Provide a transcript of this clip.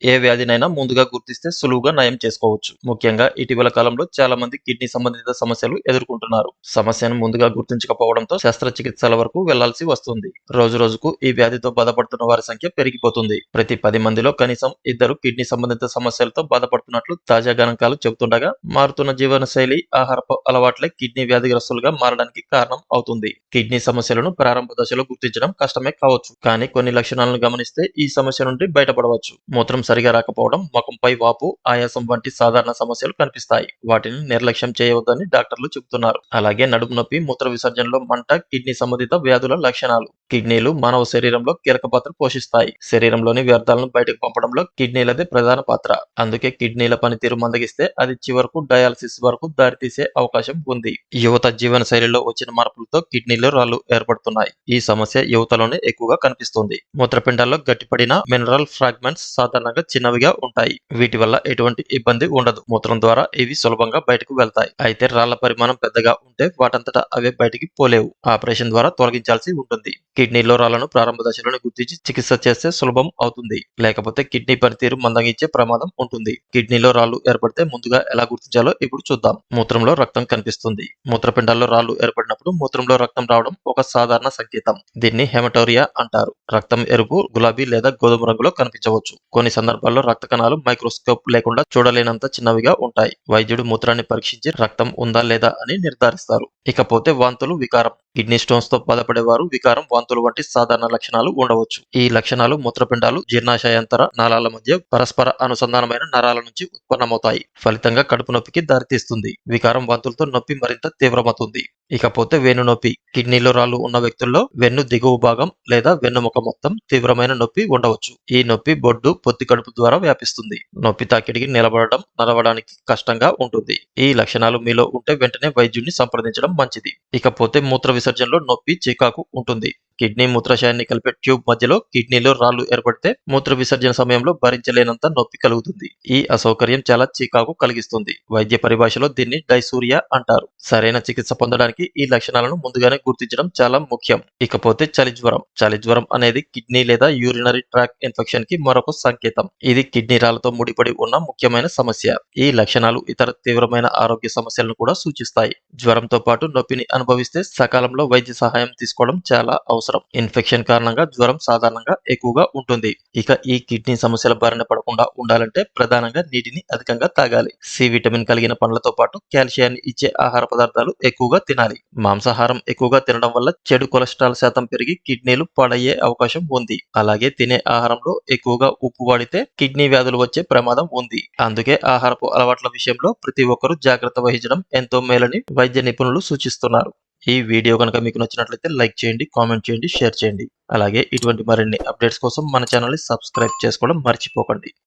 ఏ వ్యాధినైనా ముందుగా గుర్తిస్తే సులువుగా నయం చేసుకోవచ్చు. ముఖ్యంగా ఇటీవల కాలంలో చాలా మంది కిడ్నీ సంబంధిత సమస్యలు ఎదుర్కొంటున్నారు. సమస్యను ముందుగా గుర్తించకపోవడంతో శస్త్రచికిత్సల వరకు వెళ్లాల్సి వస్తుంది. రోజు రోజుకు ఈ వ్యాధితో బాధపడుతున్న వారి సంఖ్య పెరిగిపోతుంది. ప్రతి 10 మందిలో కనీసం ఇద్దరు కిడ్నీ సంబంధిత సమస్యలతో బాధపడుతున్నట్లు తాజా గణాంకాలు చెబుతుండగా, మారుతున్న జీవనశైలి, ఆహారపు అలవాట్లే కిడ్నీ వ్యాధిగ్రస్తులుగా మారడానికి కారణం అవుతుంది. కిడ్నీ సమస్యలను ప్రారంభ దశలో గుర్తించడం కష్టమే కావచ్చు, కానీ కొన్ని లక్షణాలను గమనిస్తే ఈ సమస్య నుండి బయటపడవచ్చు. మూత్రం సరిగా రాకపోవడం, ముఖంపై వాపు, ఆయాసం వంటి సాధారణ సమస్యలు కనిపిస్తాయి. వాటిని నిర్లక్ష్యం చేయవద్దని డాక్టర్లు చెబుతున్నారు. అలాగే నడుము నొప్పి, మూత్ర విసర్జనలో మంట కిడ్నీ సంబంధిత వ్యాధుల లక్షణాలు. కిడ్నీలు మానవ శరీరంలో కీలక పాత్ర పోషిస్తాయి. శరీరంలోని వ్యర్థాలను బయటకు పంపడంలో కిడ్నీలదే ప్రధాన పాత్ర. అందుకే కిడ్నీల పనితీరు మందగిస్తే అది చివరకు డయాలసిస్ వరకు దారితీసే అవకాశం ఉంది. యువత జీవన శైలిలో వచ్చిన మార్పులతో కిడ్నీలో రాళ్లు ఏర్పడుతున్నాయి. ఈ సమస్య యువతలోనే ఎక్కువగా కనిపిస్తుంది. మూత్రపిండాల్లో గట్టిపడిన మినరల్ ఫ్రాగ్మెంట్స్ సాధారణంగా చిన్నవిగా ఉంటాయి. వీటి వల్ల ఎటువంటి ఇబ్బంది ఉండదు. మూత్రం ద్వారా ఇవి సులభంగా బయటకు వెళ్తాయి. అయితే రాళ్ల పరిమాణం పెద్దగా ఉంటే వాటంతటా అవే బయటికి పోలేవు. ఆపరేషన్ ద్వారా తొలగించాల్సి ఉంటుంది. కిడ్నీలో రాళ్లను ప్రారంభ దశలోనే గుర్తించి చికిత్స చేస్తే సులభం అవుతుంది. లేకపోతే కిడ్నీ పనితీరు మందగించే ప్రమాదం ఉంటుంది. కిడ్నీలో రాళ్లు ఏర్పడితే ముందుగా ఎలా గుర్తించాలో ఇప్పుడు చూద్దాం. మూత్రంలో రక్తం కనిపిస్తుంది. మూత్రపిండాల్లో రాళ్లు ఏర్పడినప్పుడు మూత్రంలో రక్తం రావడం ఒక సాధారణ సంకేతం. దీన్ని హెమటోరియా అంటారు. రక్తం ఎరుపు, గులాబీ లేదా గోధుమ రంగులో కనిపించవచ్చు. కొన్ని సందర్భాల్లో రక్త కణాలు మైక్రోస్కోప్ లేకుండా చూడలేనంత చిన్నవిగా ఉంటాయి. వైద్యుడు మూత్రాన్ని పరీక్షించి రక్తం ఉందా లేదా అని నిర్ధారిస్తారు. ఇకపోతే వాంతులు, వికారం. కిడ్నీ స్టోన్స్ తో బాధపడేవారు వికారం, వాంతులు వంటి సాధారణ లక్షణాలు ఉండవచ్చు. ఈ లక్షణాలు మూత్రపిండాలు, జీర్ణాశయాంతర నాళాల మధ్య పరస్పర అనుసంధానమైన నరాల నుంచి ఉత్పన్నమవుతాయి. ఫలితంగా కడుపు నొప్పికి దారితీస్తుంది. వికారం, వాంతులతో నొప్పి మరింత తీవ్రమవుతుంది. ఇకపోతే వెన్ను నొప్పి. కిడ్నీలో రాళ్లు ఉన్న వ్యక్తుల్లో వెన్ను దిగువ భాగం లేదా వెన్నుముక మొత్తం తీవ్రమైన నొప్పి ఉండవచ్చు. ఈ నొప్పి బొడ్డు, పొత్తి కడుపు ద్వారా వ్యాపిస్తుంది. నొప్పి తాకిడికి నిలబడడం, నడవడానికి కష్టంగా ఉంటుంది. ఈ లక్షణాలు మీలో ఉంటే వెంటనే వైద్యుడిని సంప్రదించడం మంచిది. ఇకపోతే మూత్ర విసర్జనలో నొప్పి, చికాకు ఉంటుంది. కిడ్నీ మూత్రాశయాన్ని కలిపే ట్యూబ్ మధ్యలో కిడ్నీలో రాళ్లు ఏర్పడితే మూత్ర విసర్జన సమయంలో భరించలేనంత నొప్పి కలుగుతుంది. ఈ అసౌకర్యం చాలా చికాకు కలిగిస్తుంది. వైద్య పరిభాషలో దీన్ని డైసూరియా అంటారు. సరైన చికిత్స పొందడానికి ఈ లక్షణాలను ముందుగానే గుర్తించడం చాలా ముఖ్యం. ఇకపోతే చలి జ్వరం. చలి జ్వరం అనేది కిడ్నీ లేదా యూరినరీ ట్రాక్ ఇన్ఫెక్షన్ కి మరొక సంకేతం. ఇది కిడ్నీ రాళ్లతో ముడిపడి ఉన్న ముఖ్యమైన సమస్య. ఈ లక్షణాలు ఇతర తీవ్రమైన ఆరోగ్య సమస్యలను కూడా సూచిస్తాయి. జ్వరంతో పాటు నొప్పిని అనుభవిస్తే సకాలంలో వైద్య సహాయం తీసుకోవడం చాలా అవసరం. ఇన్ఫెక్షన్ కారణంగా జ్వరం సాధారణంగా ఎక్కువగా ఉంటుంది. ఇక ఈ కిడ్నీ సమస్యల బారిన పడకుండా ఉండాలంటే ప్రధానంగా నీటిని అధికంగా తాగాలి. సి విటమిన్ కలిగిన పండ్లతో పాటు కాల్షియాన్ని ఇచ్చే ఆహార పదార్థాలు ఎక్కువగా తినాలి. మాంసాహారం ఎక్కువగా తినడం వల్ల చెడు కొలెస్ట్రాల్ శాతం పెరిగి కిడ్నీలు పాడయ్యే అవకాశం ఉంది. అలాగే తినే ఆహారంలో ఎక్కువగా ఉప్పు వాడితే కిడ్నీ వ్యాధులు వచ్చే ప్రమాదం ఉంది. అందుకే ఆహారపు అలవాట్ల విషయంలో ప్రతి ఒక్కరూ జాగ్రత్త వహించడం ఎంతో మేలని వైద్య నిపుణులు సూచిస్తున్నారు. ఈ వీడియో కనుక మీకు నచ్చినట్లయితే లైక్ చేయండి, కామెంట్ చేయండి, షేర్ చేయండి. అలాగే ఇటువంటి మరిన్ని అప్డేట్స్ కోసం మన ఛానల్ ని సబ్స్క్రైబ్ చేసుకోవడం మర్చిపోకండి.